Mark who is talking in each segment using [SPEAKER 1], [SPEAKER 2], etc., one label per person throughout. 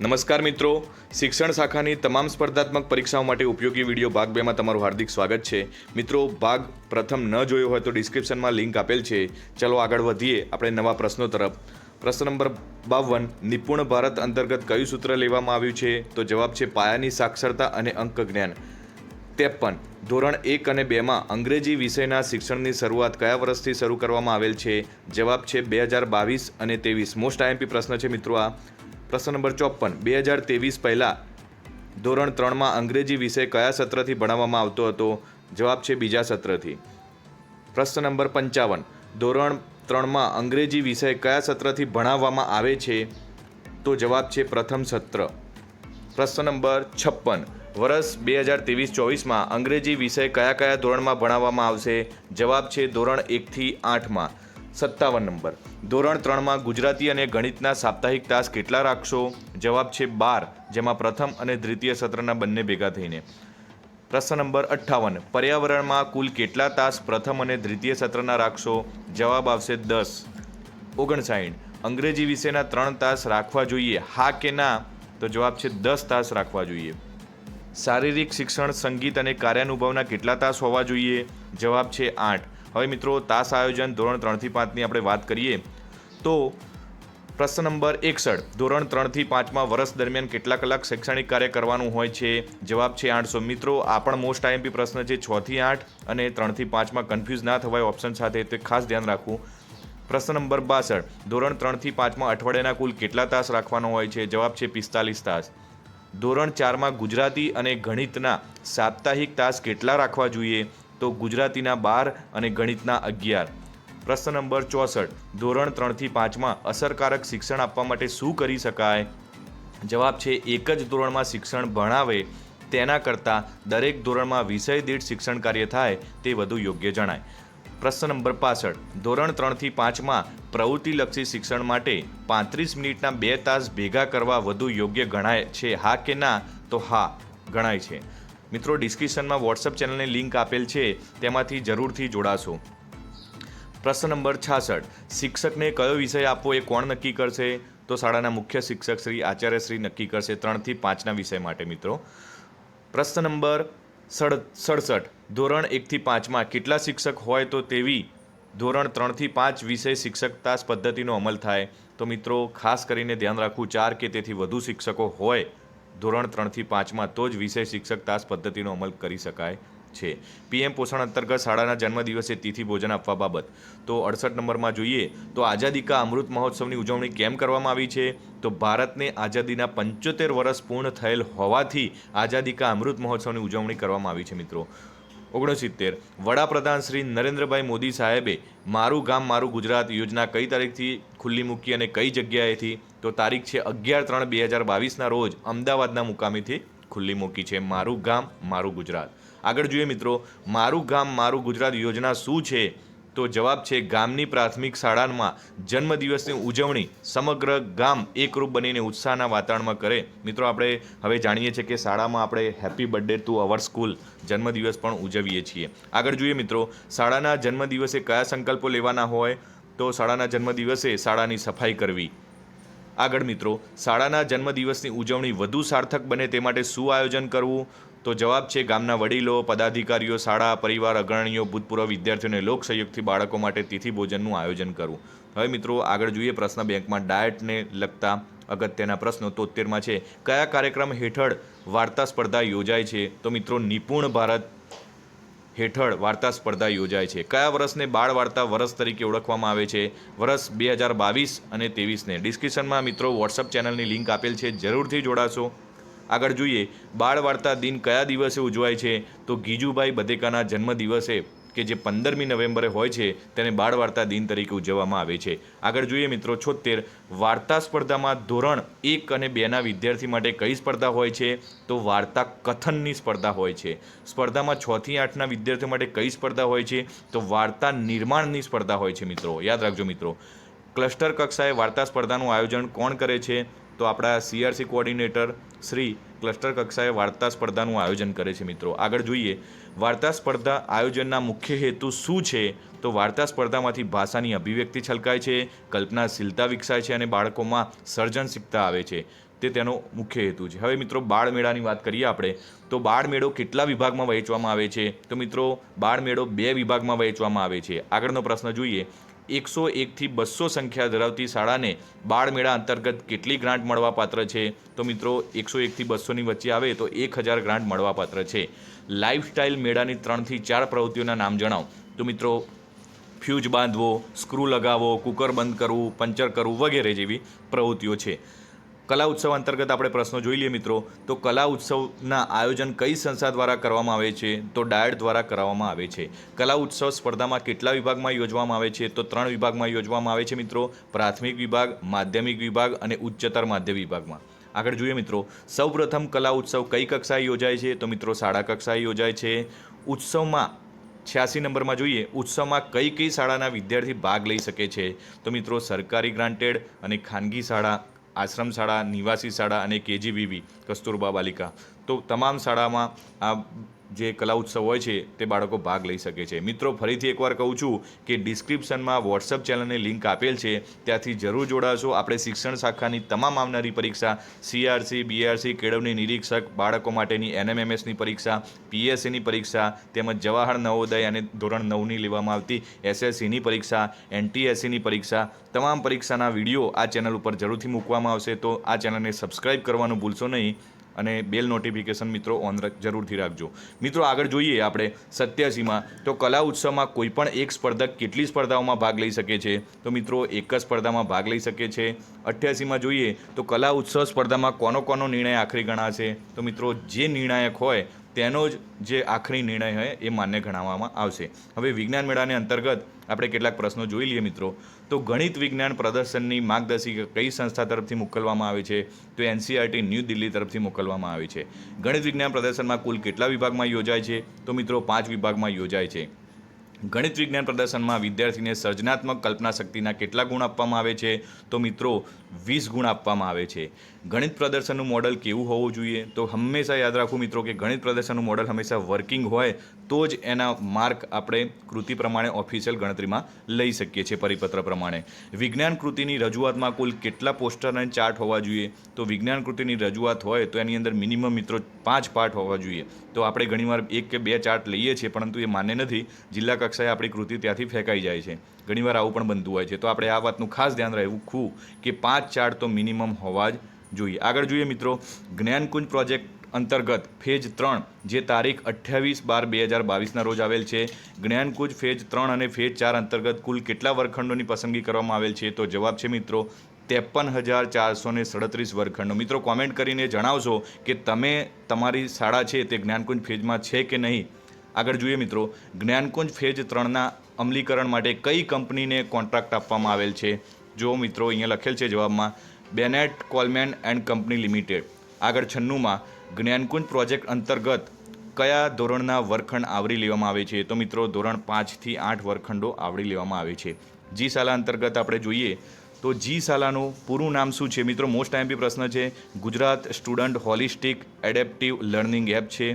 [SPEAKER 1] નમસ્કાર મિત્રો, શિક્ષણ શાખાની તમામ સ્પર્ધાત્મક પરીક્ષાઓ માટે ઉપયોગી વિડીયો ભાગ 2માં તમારું હાર્દિક સ્વાગત છે। મિત્રો, ભાગ પ્રથમ ન જોયો હોય તો ડિસ્ક્રિપ્શનમાં લિંક આપેલ છે। ચલો આગળ વધીએ આપણે નવા પ્રશ્નો તરફ। પ્રશ્ન નંબર 52, નિપુણ ભારત અંતર્ગત કયું સૂત્ર લેવામાં આવ્યું છે? તો જવાબ છે પાયાની સાક્ષરતા અને અંક જ્ઞાન। 53, ધોરણ 1 અને 2માં અંગ્રેજી વિષયના શિક્ષણની શરૂઆત કયા વર્ષથી શરૂ કરવામાં આવેલ છે? જવાબ છે 2022 અને 23। મોસ્ટ આઈએમપી પ્રશ્ન છે મિત્રો આ। પ્રશ્ન નંબર 54, 2023 પહેલાં ધોરણ 3માં અંગ્રેજી વિષય કયા સત્રથી ભણાવવામાં આવતો હતો? જવાબ છે બીજા સત્રથી। પ્રશ્ન નંબર 55, ધોરણ 3માં અંગ્રેજી વિષય કયા સત્રથી ભણાવવામાં આવે છે? તો જવાબ છે પ્રથમ સત્ર। પ્રશ્ન નંબર 56, વર્ષ 2023-24માં અંગ્રેજી વિષય કયા કયા ધોરણમાં ભણાવવામાં આવશે? જવાબ છે ધોરણ 1થી 8માં। 57 નંબર, ધોરણ 3માં ગુજરાતી અને ગણિતના સાપ્તાહિક તાસ કેટલા રાખશો? જવાબ છે 12, જેમાં પ્રથમ અને દ્વિતીય સત્રના બંને ભેગા થઈને। પ્રશ્ન નંબર 58, પર્યાવરણમાં કુલ કેટલા તાસ પ્રથમ અને દ્વિતીય સત્રના રાખશો? જવાબ આવશે 10। 59, અંગ્રેજી વિષયના 3 તાસ રાખવા જોઈએ, હા કે ના? તો જવાબ છે 10 તાસ રાખવા જોઈએ। શારીરિક શિક્ષણ, સંગીત અને કાર્યાનુભવના કેટલા તાસ હોવા જોઈએ? જવાબ છે 8। હવે મિત્રો, તાસ આયોજન ધોરણ 3થી 5ની આપણે વાત કરીએ તો પ્રશ્ન નંબર 61, ધોરણ 3થી 5માં વર્ષ દરમિયાન કેટલા કલાક શૈક્ષણિક કાર્ય કરવાનું હોય છે? જવાબ છે 800। મિત્રો, આ પણ મોસ્ટ આઈએમપી પ્રશ્ન છે। 6થી 8 અને 3થી 5માં કન્ફ્યુઝ ના થવાય ઓપ્શન સાથે, તે ખાસ ધ્યાન રાખવું। પ્રશ્ન નંબર 62, ધોરણ 3થી 5માં અઠવાડિયાના કુલ કેટલા તાસ રાખવાનો હોય છે? જવાબ છે 45 તાસ। ધોરણ 4માં ગુજરાતી અને ગણિતના સાપ્તાહિક તાસ કેટલા રાખવા જોઈએ? તો ગુજરાતીના 12 અને ગણિતના 11। પ્રશ્ન નંબર 64, ધોરણ 3થી 5માં અસરકારક શિક્ષણ આપવા માટે શું કરી શકાય? જવાબ છે એક જ ધોરણમાં શિક્ષણ ભણાવે તેના કરતાં દરેક ધોરણમાં વિષય દીઠ શિક્ષણ કાર્ય થાય તે વધુ યોગ્ય જણાય। પ્રશ્ન નંબર 65, ધોરણ 3થી 5માં પ્રવૃત્તિલક્ષી શિક્ષણ માટે 35 મિનિટના 2 તાસ ભેગા કરવા વધુ યોગ્ય ગણાય છે, હા કે ના? તો હા, ગણાય છે। મિત્રો, ડિસ્ક્રિપ્શનમાં વોટ્સઅપ ચેનલની લિંક આપેલ છે, તેમાંથી જરૂરથી જોડાશો। પ્રશ્ન નંબર 66, શિક્ષકને કયો વિષય આપવો એ કોણ નક્કી કરશે? તો શાળાના મુખ્ય શિક્ષક શ્રી આચાર્યશ્રી નક્કી કરશે 3થી 5ના વિષય માટે મિત્રો। પ્રશ્ન નંબર 67, ધોરણ 1થી 5માં કેટલા શિક્ષક હોય તો તેવી ધોરણ 3થી 5 વિષય શિક્ષક તાસ પદ્ધતિનો અમલ થાય? તો મિત્રો, ખાસ કરીને ધ્યાન રાખવું, 4 કે તેથી વધુ શિક્ષકો હોય ધોરણ 3થી 5માં તો જ વિષય શિક્ષક તાસ પદ્ધતિનો અમલ કરી શકાય છે। પીએમ પોષણ અંતર્ગત શાળાના જન્મદિવસે તિથિ ભોજન આપવા બાબત તો 68 નંબરમાં જોઈએ તો આઝાદી કા અમૃત મહોત્સવની ઉજવણી કેમ કરવામાં આવી છે? તો ભારતને આઝાદીના 75 વર્ષ પૂર્ણ થયેલ હોવાથી આઝાદી કા અમૃત મહોત્સવની ઉજવણી કરવામાં આવી છે મિત્રો। 69, વડાપ્રધાન શ્રી નરેન્દ્રભાઈ મોદી સાહેબે મારું ગામ મારું ગુજરાત યોજના કઈ તારીખથી ખુલ્લી મૂકી અને કઈ જગ્યાએથી? તો તારીખ છે 11/3/2022ના રોજ અમદાવાદના મુકામેથી ખુલ્લી મૂકી છે મારું ગામ મારું ગુજરાત। આગળ જોઈએ મિત્રો, મારું ગામ મારું ગુજરાત યોજના શું છે? તો જવાબ છે ગામની પ્રાથમિક શાળામાં જન્મદિવસની ઉજવણી સમગ્ર ગામ એકરૂપ બનીને ઉત્સાહના વાતાવરણમાં કરે। મિત્રો, આપણે હવે જાણીએ છીએ કે શાળામાં આપણે happy birthday to our school જન્મદિવસ પણ ઉજવીએ છીએ। આગળ જોઈએ મિત્રો, શાળાના જન્મદિવસે કયા સંકલ્પો લેવાના હોય? તો શાળાના જન્મદિવસે શાળાની સફાઈ કરવી। આગળ મિત્રો, શાળાના જન્મદિવસની ઉજવણી વધુ સાર્થક બને તે માટે શું આયોજન કરવું? તો જવાબ છે ગામના વડીલો, પદાધિકારીઓ, શાળા પરિવાર અગ્રણીઓ, ભૂતપૂર્વ વિદ્યાર્થીઓને લોક સહયોગથી બાળકો માટે તિથિ ભોજનનું આયોજન કરવું। હવે મિત્રો, આગળ જોઈએ પ્રશ્ન બેંકમાં ડાયટને લગતા અગત્યના પ્રશ્નો। 73માં છે, કયા કાર્યક્રમ હેઠળ વાર્તા સ્પર્ધા યોજાય છે? તો મિત્રો, નિપુણ ભારત હેઠળ વાર્તા સ્પર્ધા યોજાય છે। કયા વર્ષને બાળ વાર્તા વર્ષ તરીકે ઓળખવામાં આવે છે? વર્ષ 2022 અને 23ને। ડિસ્ક્રિપ્શનમાં મિત્રો વોટ્સઅપ ચેનલની લિંક આપેલ છે, જરૂરથી જોડાશો। આગળ જોઈએ, બાળ વાર્તા દિન કયા દિવસે ઉજવાય છે? તો ગીજુભાઈ બધેકાના જન્મદિવસે કે જે 15મી નવેમ્બરે હોય છે તેને બાળ વાર્તા દિન તરીકે ઉજવવામાં આવે છે। આગળ જોઈએ મિત્રો 76, વાર્તા સ્પર્ધામાં ધોરણ 1 અને 2ના વિદ્યાર્થી માટે કઈ સ્પર્ધા હોય છે? તો વાર્તા કથનની સ્પર્ધા હોય છે। સ્પર્ધામાં 6થી 8ના વિદ્યાર્થીઓ માટે કઈ સ્પર્ધા હોય છે? તો વાર્તા નિર્માણની સ્પર્ધા હોય છે મિત્રો, યાદ રાખજો મિત્રો। ક્લસ્ટર કક્ષાએ વાર્તા સ્પર્ધાનું આયોજન કોણ કરે છે? તો આપણા સીઆરસી કોઓર્ડિનેટર શ્રી ક્લસ્ટર કક્ષાએ વાર્તા સ્પર્ધાનું આયોજન કરે છે મિત્રો. આગળ જોઈએ વાર્તા સ્પર્ધા આયોજનના મુખ્ય હેતુ શું છે? તો વાર્તા સ્પર્ધામાંથી ભાષાની અભિવ્યક્તિ છલકાય છે, કલ્પનાશીલતા વિકસાય છે અને બાળકોમાં સર્જનશીલતા આવે છે. તે તેનો મુખ્ય હેતુ છે. હવે મિત્રો બાળમેળાની વાત કરીએ આપણે તો બાળમેળો કેટલા વિભાગમાં વહેંચવામાં આવે છે? તો મિત્રો બાળમેળો 2 વિભાગમાં વહેંચવામાં આવે છે. આગળનો પ્રશ્ન જોઈએ 101થી 200 સંખ્યા ધરાવતી શાળાને બાળમેળા અંતર્ગત કેટલી ગ્રાન્ટ મળવાપાત્ર છે? તો મિત્રો 101થી 200ની વચ્ચે આવે તો 1000 ગ્રાન્ટ મળવાપાત્ર છે. લાઇફસ્ટાઇલ મેળાની 3થી 4 પ્રવૃત્તિઓના નામ જણાવો. તો મિત્રો ફ્યુઝ બાંધવો, સ્ક્રૂ લગાવવો, કુકર બંધ કરવું, પંચર કરવું વગેરે જેવી પ્રવૃત્તિઓ છે. કલા ઉત્સવ અંતર્ગત આપણે પ્રશ્નો જોઈ લઈએ મિત્રો તો કલા ઉત્સવના આયોજન કઈ સંસ્થા દ્વારા કરવામાં આવે છે? તો ડાયટ દ્વારા કરવામાં આવે છે. કલા ઉત્સવ સ્પર્ધામાં કેટલા વિભાગમાં યોજવામાં આવે છે? તો 3 વિભાગમાં યોજવામાં આવે છે મિત્રો. પ્રાથમિક વિભાગ, માધ્યમિક વિભાગ અને ઉચ્ચતર માધ્યમિક વિભાગમાં. આગળ જોઈએ મિત્રો સૌપ્રથમ કલા ઉત્સવ કઈ કક્ષાએ યોજાય છે? તો મિત્રો શાળા કક્ષાએ યોજાય છે. ઉત્સવમાં 86 નંબરમાં જોઈએ ઉત્સવમાં કઈ કઈ શાળાના વિદ્યાર્થી ભાગ લઈ શકે છે? તો મિત્રો સરકારી ગ્રાન્ટેડ અને ખાનગી શાળા, આશ્રમ શાળા, નિવાસી શાળા અને કેજીવીવી કસ્તુરબા બાલિકા તો તમામ શાળામાં આ જે કલા ઉત્સવ હોય છે તે બાળકો ભાગ લઈ શકે છે. મિત્રો ફરીથી એકવાર કહું છું કે ડિસ્ક્રિપ્શનમાં વોટ્સઅપ ચેનલની લિંક આપેલ છે ત્યાંથી જરૂર જોડાશો. આપણે શિક્ષણ શાખાની તમામ આવનારી પરીક્ષા CRC, BRC, કેળવણી નિરીક્ષક, બાળકો માટેની NMMSની પરીક્ષા, PSCની પરીક્ષા તેમજ જવાહર નવોદય અને ધોરણ 9ની લેવામાં આવતી SSCની પરીક્ષા, NTSCની પરીક્ષા તમામ પરીક્ષાના વિડીયો આ ચેનલ ઉપર જરૂરથી મૂકવામાં આવશે. તો આ ચેનલને સબસ્ક્રાઈબ કરવાનું ભૂલશો નહીં અને બેલ નોટિફિકેશન મિત્રો ઓન જરૂરથી રાખજો. મિત્રો આગળ જોઈએ આપણે 87માં તો કલા ઉત્સવમાં કોઈપણ એક સ્પર્ધક કેટલી સ્પર્ધાઓમાં ભાગ લઈ શકે છે? તો મિત્રો એક જ સ્પર્ધામાં ભાગ લઈ શકે છે. 88માં જોઈએ તો કલા ઉત્સવ સ્પર્ધામાં કોનો નિર્ણય આખરી ગણાશે? તો મિત્રો જે નિર્ણાયક હોય તેનો જ જે આખરી નિર્ણય હોય એ માન્ય ગણાવવામાં આવશે. હવે વિજ્ઞાન મેળાને અંતર્ગત આપણે કેટલાક પ્રશ્નો જોઈ લઈએ મિત્રો તો ગણિત વિજ્ઞાન પ્રદર્શનની માર્ગદર્શિકા કઈ સંસ્થા તરફથી મોકલવામાં આવે છે? તો NCERT ન્યૂ દિલ્હી તરફથી મોકલવામાં આવી છે. ગણિત વિજ્ઞાન પ્રદર્શનમાં કુલ કેટલા વિભાગમાં યોજાય છે? તો મિત્રો 5 વિભાગમાં યોજાય છે. ગણિત વિજ્ઞાન પ્રદર્શનમાં વિદ્યાર્થીને સર્જનાત્મક કલ્પના શક્તિના કેટલા ગુણ આપવામાં આવે છે? તો મિત્રો 20 ગુણ આપવામાં આવે છે. ગણિત પ્રદર્શનનું મોડલ કેવું હોવું જોઈએ? તો હંમેશા યાદ રાખવું મિત્રો કે ગણિત પ્રદર્શનનું મોડલ હંમેશા વર્કિંગ હોય તો જ એના માર્ક આપણે કૃતિ પ્રમાણે ઓફિશિયલ ગણતરીમાં લઈ શકીએ છીએ પરિપત્ર પ્રમાણે. વિજ્ઞાન કૃતિની રજૂઆતમાં કુલ કેટલા પોસ્ટર અને ચાર્ટ હોવા જોઈએ? તો વિજ્ઞાન કૃતિની રજૂઆત હોય તો એની અંદર મિનિમમ મિત્રો 5 પાર્ટ હોવા જોઈએ. તો આપણે ઘણીવાર 1 કે 2 ચાર્ટ લઈએ છીએ પરંતુ એ માન્ય નથી. જિલ્લા કક્ષાએ આપણી કૃતિ ત્યાંથી ફેંકાઈ જાય છે. ઘણીવાર આવું પણ બનતું હોય છે. તો આપણે આ વાતનું ખાસ ધ્યાન રાખવું કે 5 ચાર્ટ તો મિનિમમ હોવા જ જોઈએ. આગળ જોઈએ મિત્રો જ્ઞાનકુંજ પ્રોજેક્ટ અંતર્ગત ફેઝ 3 જે તારીખ 28/12/2022ના રોજ આવેલ છે. જ્ઞાનકુંજ ફેઝ 3 અને ફેઝ 4 અંતર્ગત કુલ કેટલા વર્ગખંડોની પસંદગી કરવામાં આવેલ છે? તો જવાબ છે મિત્રો 53,437 વર્ગખંડો. મિત્રો કોમેન્ટ કરીને જણાવશો કે તમે તમારી શાળા છે તે જ્ઞાનકુંજ ફેઝમાં છે કે નહીં. આગળ જોઈએ મિત્રો જ્ઞાનકુંજ ફેઝ 3ના અમલીકરણ માટે કઈ કંપનીને કોન્ટ્રાક્ટ આપવામાં આવેલ છે? જો મિત્રો અહીંયા લખેલ છે જવાબમાં બેનેટ કોલમેન એન્ડ કંપની લિમિટેડ. આગળ 96માં જ્ઞાનકુંજ પ્રોજેક્ટ અંતર્ગત કયા ધોરણના વર્ગખંડ આવરી લેવામાં આવે છે? તો મિત્રો ધોરણ 5થી 8 વર્ગખંડો આવરી લેવામાં આવે છે. જી શાળા અંતર્ગત આપણે જોઈએ તો જી શાળાનું પૂરું નામ શું છે? મિત્રો મોસ્ટ આઈએમપી પ્રશ્ન છે. Gujarat student holistic adaptive learning app છે.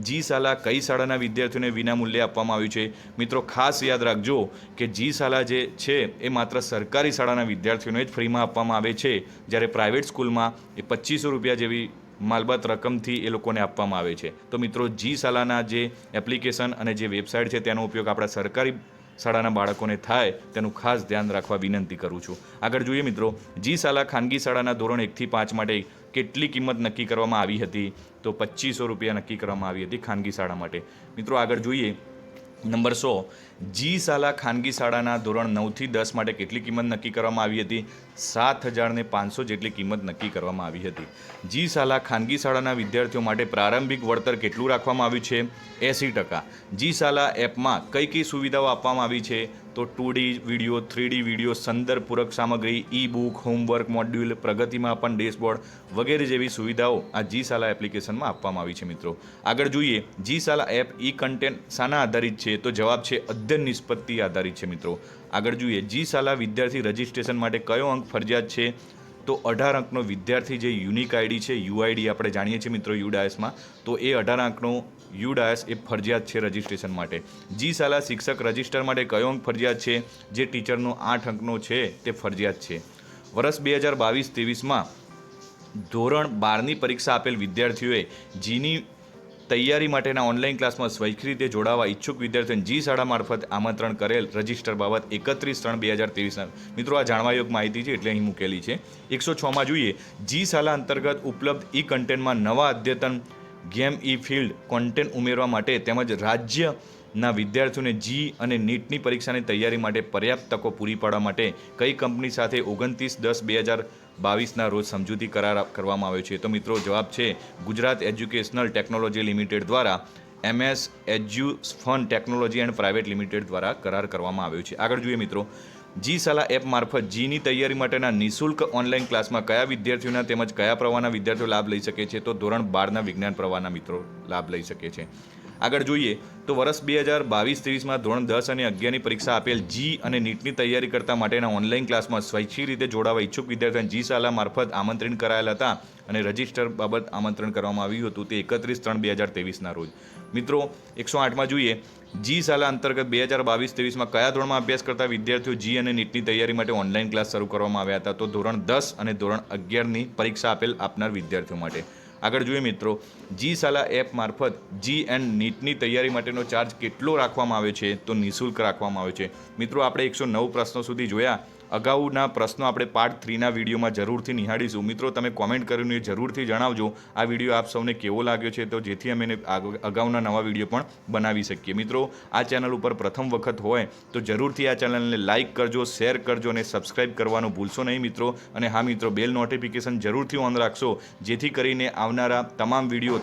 [SPEAKER 1] જી શાળા કઈ શાળાના વિદ્યાર્થીઓને વિનામૂલ્યે આપવામાં આવ્યું છે? મિત્રો ખાસ યાદ રાખજો કે જી શાળા જે છે એ માત્ર સરકારી શાળાના વિદ્યાર્થીઓને જ ફ્રીમાં આપવામાં આવે છે, જ્યારે પ્રાઇવેટ સ્કૂલમાં એ 2500 રૂપિયા જેવી માલબાત રકમથી એ લોકોને આપવામાં આવે છે. તો મિત્રો જી શાળાના જે એપ્લિકેશન અને જે વેબસાઇટ છે તેનો ઉપયોગ આપણા સરકારી શાળાના બાળકોને થાય તેનું ખાસ ધ્યાન રાખવા વિનંતી કરું છું. આગળ જોઈએ મિત્રો જી શાળા ખાનગી શાળાના ધોરણ 1થી 5 માટે કેટલી કિંમત નક્કી કરવામાં આવી હતી? તો 2500 રૂપિયા નક્કી કરવામાં આવી હતી ખાનગી શાળા માટે. મિત્રો આગળ જોઈએ નંબર 100 જી શાળા ખાનગી શાળાના ધોરણ 9થી 10 માટે કેટલી કિંમત નક્કી કરવામાં આવી હતી? 7,500 જેટલી કિંમત નક્કી કરવામાં આવી હતી. જી શાળા ખાનગી શાળાના વિદ્યાર્થીઓ માટે પ્રારંભિક વળતર કેટલું રાખવામાં આવ્યું છે? 80%. જી શાળા એપમાં કઈ સુવિધાઓ આપવામાં આવી છે? તો 2D વિડીયો, 3D વિડીયો, સંદર્ભ પૂરક સામગ્રી, ઈ બુક, હોમવર્ક મોડ્યુલ, પ્રગતિમાપન ડેશબોર્ડ વગેરે જેવી સુવિધાઓ આ જી શાળા એપ્લિકેશનમાં આપવામાં આવી છે. મિત્રો આગળ જોઈએ જી શાળા એપ ઈ કન્ટેન્ટ શાના આધારિત છે? તો જવાબ છે અધ્યયન નિષ્પત્તિ આધારિત છે. મિત્રો આગળ જોઈએ જી શાળા વિદ્યાર્થી રજિસ્ટ્રેશન માટે કયો અંક ફરજિયાત છે? તો 18 અંકનો વિદ્યાર્થી જે યુનિક આઈડી છે, યુઆઈડી આપણે જાણીએ છીએ મિત્રો યુડાયસમાં, તો એ 18 અંકનો યુડાયસ એ ફરજિયાત છે રજિસ્ટ્રેશન માટે. જી શાલા શિક્ષક રજિસ્ટર માટે કયો અંક ફરજિયાત છે? જે ટીચરનો 8 અંકનો છે તે ફરજિયાત છે. વર્ષ 2022-23માં ધોરણ 12ની પરીક્ષા આપેલ વિદ્યાર્થીઓએ જીની તૈયારી માટેના ઓનલાઈન ક્લાસમાં સ્વૈચ્છિક રીતે જોડાવા ઈચ્છુક વિદ્યાર્થીઓને જી શાળા મારફત આમંત્રણ કરેલ રજિસ્ટર બાબત 31/3/2023. મિત્રો આ જાણવા યોગ્ય માહિતી છે એટલે અહીં મૂકેલી છે. 106માં જોઈએ, જી શાળા અંતર્ગત ઉપલબ્ધ ઈ કન્ટેન્ટમાં નવા અદ્યતન ગેમ ઈ ફિલ્ડ કોન્ટેન્ટ ઉમેરવા માટે તેમજ રાજ્યના વિદ્યાર્થીઓને જી અને નીટની પરીક્ષાની તૈયારી માટે પર્યાપ્ત તકો પૂરી પાડવા માટે કઈ કંપની સાથે 29/10/2022ના રોજ સમજૂતી કરાર કરવામાં આવ્યો છે? તો મિત્રો જવાબ છે ગુજરાત એજ્યુકેશનલ ટેકનોલોજી લિમિટેડ દ્વારા MS Edufun technology and private limited દ્વારા કરાર કરવામાં આવ્યો છે. આગળ જોઈએ મિત્રો, જી શાલા એપ મારફત જીની તૈયારી માટેના નિઃશુલ્ક ઓનલાઈન ક્લાસમાં કયા વિદ્યાર્થીઓના તેમજ કયા પ્રવાહના વિદ્યાર્થીઓ લાભ લઈ શકે છે? તો ધોરણ 12ના વિજ્ઞાન પ્રવાહના મિત્રો લાભ લઈ શકે છે. આગળ જોઈએ તો વર્ષ 2022-23માં ધોરણ 10 અને 11ની પરીક્ષા આપેલ જી અને નીટની તૈયારી કરતા માટેના ઓનલાઈન ક્લાસમાં સ્વૈચ્છિક રીતે જોડાવા ઈચ્છુક વિદ્યાર્થીઓને જી શાલા મારફત આમંત્રિત કરાયેલા હતા અને રજિસ્ટર બાબત આમંત્રણ કરવામાં આવ્યું હતું તે 31/3/2023ના રોજ. મિત્રો 108માં જોઈએ, જી શાલા અંતર્ગત 2022-23માં કયા ધોરણમાં અભ્યાસ કરતા વિદ્યાર્થીઓ જી અને નીટની તૈયારી માટે ઓનલાઈન ક્લાસ શરૂ કરવામાં આવ્યા હતા? તો ધોરણ 10 અને ધોરણ 11ની પરીક્ષા આપનાર વિદ્યાર્થીઓ માટે. આગળ જોઈએ મિત્રો, જી શાલા એપ મારફત જી એન્ડ નીટની તૈયારી માટેનો ચાર્જ કેટલો રાખવામાં આવ્યો છે? તો નિઃશુલ્ક રાખવામાં આવ્યો છે. મિત્રો આપણે 109 પ્રશ્નો સુધી જોયા. અગાઉના પ્રશ્નો આપણે પાર્ટ 3ના વિડીયોમાં જરૂરથી નિહાળીશું. મિત્રો તમે કોમેન્ટ કરીને જરૂરથી જણાવજો આ વિડીયો આપ સૌને કેવો લાગ્યો છે, તો જેથી અમે અગાઉના નવા વિડીયો પણ બનાવી શકીએ. મિત્રો આ ચેનલ ઉપર પ્રથમ વખત હોય તો જરૂરથી આ ચેનલને લાઇક કરજો, શેર કરજો અને સબસ્ક્રાઇબ કરવાનું ભૂલશો નહીં મિત્રો. અને હા મિત્રો, બેલ નોટિફિકેશન જરૂરથી ઓન રાખશો જેથી કરીને આવનારા તમામ વિડીયો